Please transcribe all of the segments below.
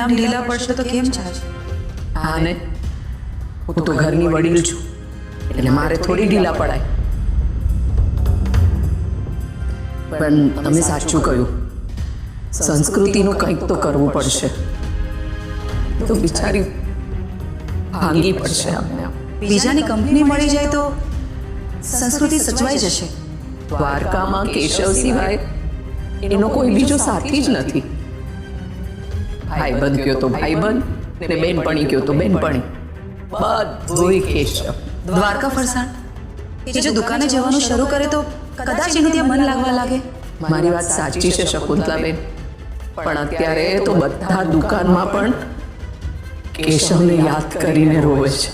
આમ ઢીલા પડશો તો કેમ ચાલશે? હા ને, હું તો ઘરની વડીલ છું એટલે મારે થોડી ઢીલા પડાય. પણ તમે સાચું કહ્યું, સંસ્કૃતિનું કંઈક તો કરવું પડશે. તો બિચારી ભાંગી પડશે અમને. બીજાની કંપની મળી જાય તો સંસ્કૃતિ સચવાઈ જશે. દ્વારકામાં કેશવ સિવાય એનો કોઈ બીજો સાથી જ નથી. ભાઈબંધ કયો તો ભાઈબંધ ને બેનપણી કયો તો બેનપણી, બધુંય કેશવ. દ્વારકા ફરસાણ એ જો દુકાને જવાનું શરૂ કરે તો કદાચ એનું ત્યાં મન લાગવા લાગે. મારી વાત સાચી છે શકુંતલાબેન, પણ અત્યારે તો બધા દુકાનમાં પણ કેશવને યાદ કરીને રોવે છે.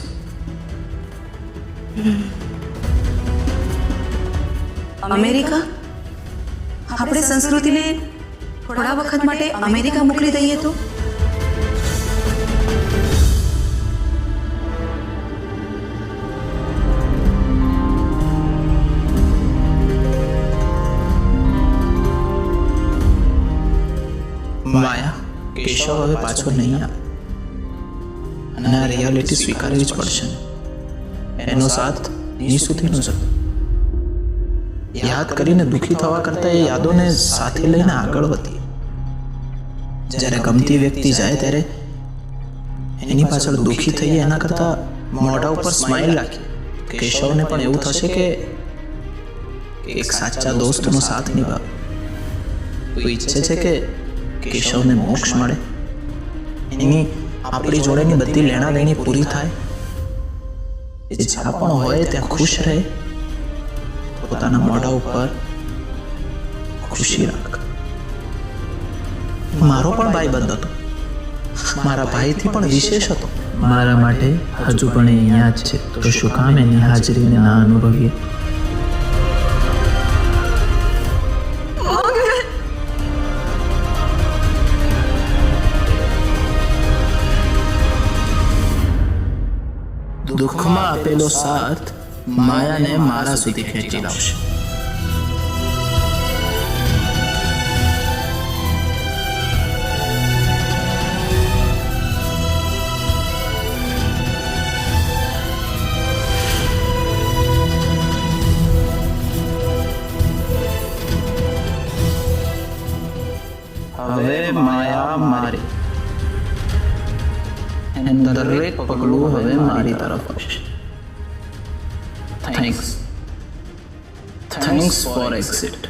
અમેરિકા? આપણે સંસ્કૃતિને થોડા વખત માટે અમેરિકા મોકલી દઈએ તો? માયા, કેશવ હવે પાછો નહીં આવે અને આ રિયાલિટી સ્વીકારવી જ પડશે. એનો સાથ ની સુધી ન જતો. યાદ કરીને દુઃખી થવા કરતાં એ યાદોને સાથે લઈને આગળ વધીએ. જ્યારે ગમતી વ્યક્તિ જાય ત્યારે એની પાછળ દુઃખી થઈએ એના કરતાં મોઢા ઉપર સ્માઇલ રાખીએ. કેશવને પણ એવું થશે કે એક સાચા દોસ્તનો સાથ નિભાવે. કોઈ ઈચ્છે છે કે કેશવને મોક્ષ મળે, એની આપણી જોડેની બધી લેણા દેણી પૂરી થાય, એ જ્યાં પણ હોય ત્યાં ખુશ રહે, પોતાના મોઢા ઉપર ખુશી રાખ. મારો પણ ભાઈબંધ હતો, મારા ભાઈથી પણ વિશેષ હતો. મારા માટે હજુ પણ એ અહીંયા જ છે, તો શું કામ એની હાજરીને ના અનુભવીએ? દુઃખમાં આપેલો સાથ માયાને મારા સુધી ખેંચી લાવશે. હવે માયા મારી, દરેક પગલું હવે મારી તરફ હશે. Thanks for exit.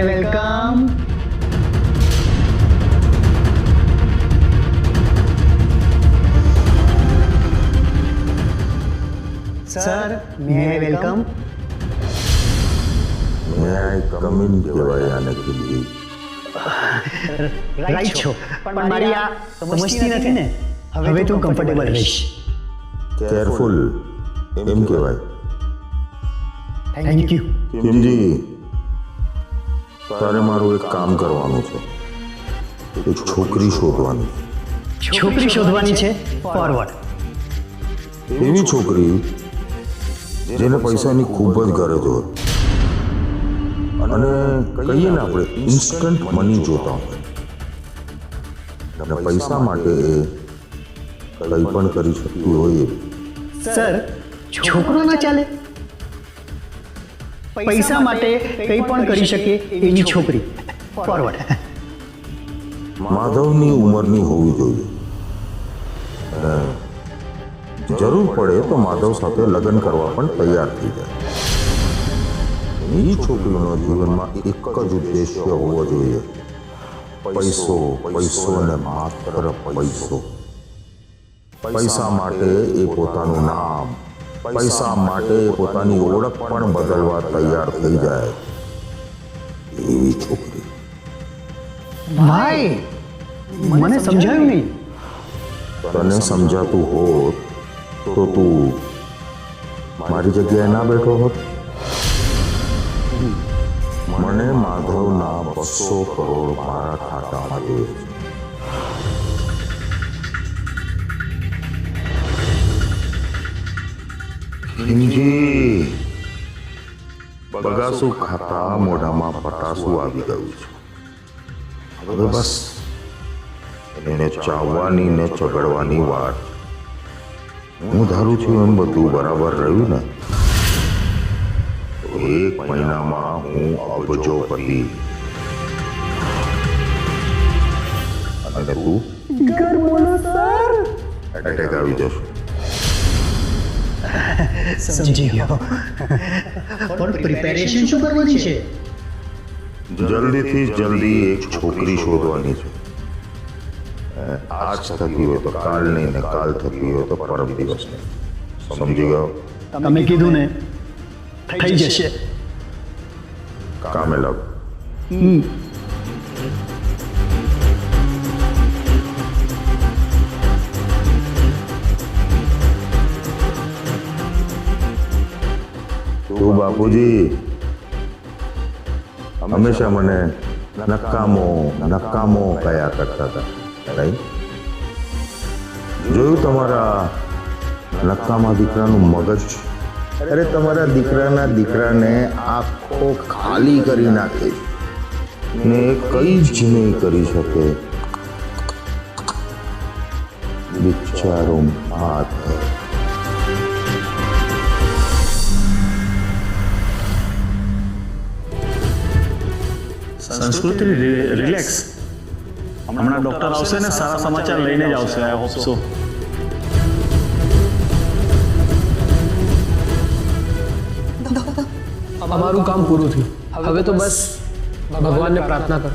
Welcome. Sir, may I welcome. May I come in કહેવાય આને કીધી. રાઈટ છો, પણ મારી આ સમજતી નથી ને. હવે તું કમ્ફર્ટેબલ રહીશ. કેરફુલ એમ કહેવાય. Thank you. કિમજી, તારે મારું એક કામ કરવાનું છે. એક છોકરી શોધવાની. છોકરી શોધવાની છે? ફોરવર્ડ. એવી છોકરી જેને પૈસાની ખૂબ જ ગરજ હોય અને કહીએ ને આપણે ઇન્સ્ટન્ટ મની જોતા હોય અને પૈસા માટે એ કંઈ પણ કરી શકતી હોય. સર, છોકરો ના ચાલે? પૈસા માટે કંઈ પણ કરી શકે એની છોકરી. ફોરવર્ડ. માધવની ઉંમરની હોવી જોઈએ. જરૂર પડે તો માધવ સાથે લગ્ન કરવા પણ તૈયાર થઈ જાય. એ છોકરીનો જીવનમાં એક જ ઉદ્દેશ્ય હોવો જોઈએ, પૈસો, પૈસો ને માત્ર પૈસો. પૈસા માટે એ પોતાનું નામ, પૈસા માટે એ પોતાની ઓળખ પણ બદલવા તૈયાર થઈ જાય એવી છોકરી. ભાઈ, મને સમજાયું નહીં. તને સમજાતું હોત તો તું મારી જગ્યાએ ના બેઠો હોત. મને માધવના 200 કરોડ મારા ખાતામાં જોઈએ છે. ખીમજી, બગાસું ખાતા મોઢામાં પટાસું આવી ગયું છે. હવે બસ એને ચાવવાની ને ચગડવાની વાત. હું ધારું છું એમ બધું બરાબર રહ્યું ને તો 1 મહિનામાં હું અબજોપતિ અને તું એટેક આવી જશે. સમજી ગયો. પણ પ્રિપેરેશન શું કરવાની છે? જલ્દીથી જલ્દી એક છોકરી શોધવાની છે. આજ થકી હોય તો કાલ નહીં ને કાલ થકી હોય તો પરમ દિવસ નહીં. સમજી ગયો? તમે કીધું ને થઈ જશે. કામે લાગ. તું બાપુજી હંમેશા મને નકામો નકામો કયા કરતા હતા, નહીં? જોયું તમારા નકામા દીકરાનું મગજ? અરે તમારા દીકરાના દીકરાને આખો ખાલી કરી નાખે ને કઈ જ નહીં કરી શકે. બિચારો હાથ. સંસ્કૃતિ રિલેક્સ. હમણાં ડોક્ટર આવશે ને સારા સમાચાર લઈને જ આવશે. I hope so. અમારું કામ પૂરું થયું. હવે તો બસ ભગવાનને પ્રાર્થના કરો.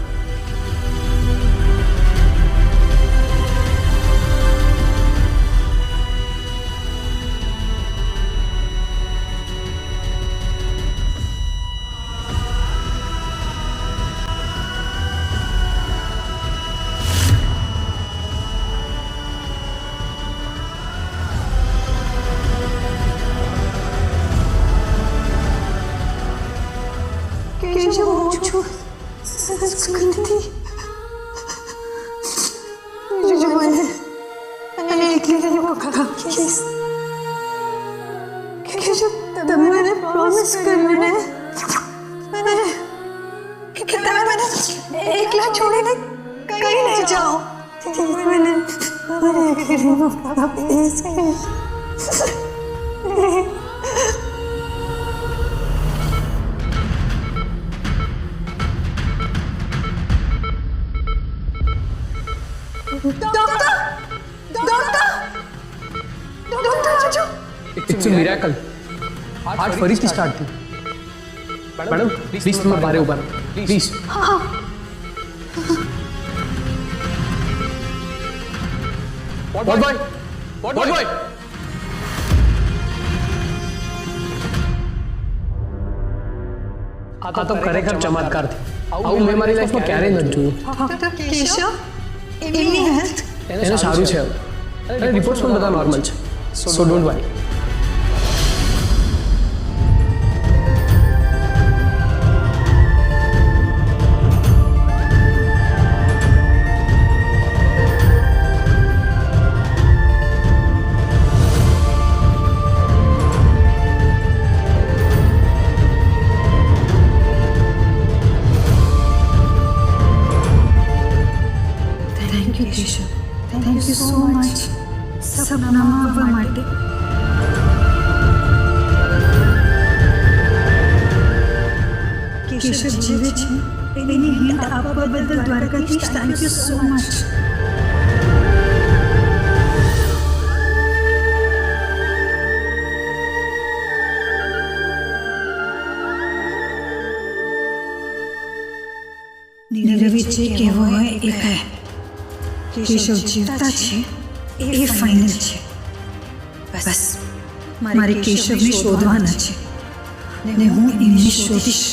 એકલા છોડીને કઈ નહીં જાઓ. It's a miracle. હાર્ટ ફરીથી સ્ટાર્ટ થયું. મેડમ પ્લીઝ તમે બારે ઉભા રહો પ્લીઝ. વોટ બોય આ તો ખરેખર ચમત્કાર થી. આવું મેં મારી લાઈફમાં ક્યારેય નથી જોયું. કેશવ, એમની હેલ્થ એને સારું છે અને રિપોર્ટ્સ પણ બધા નોર્મલ છે. સો don't worry. Thank you so much સપનામાં આવવા માટે. કેશવ જીવે છે એની હિંટ આપવા બદલ Dwarkadhish thank you so much. નીરવે જે કહેવો હોય એ કહે. કેશવ જીવતા છે એ ફાઇનલ છે. બસ મારે કેશવને શોધવાના છે ને હું એમને શોધીશ.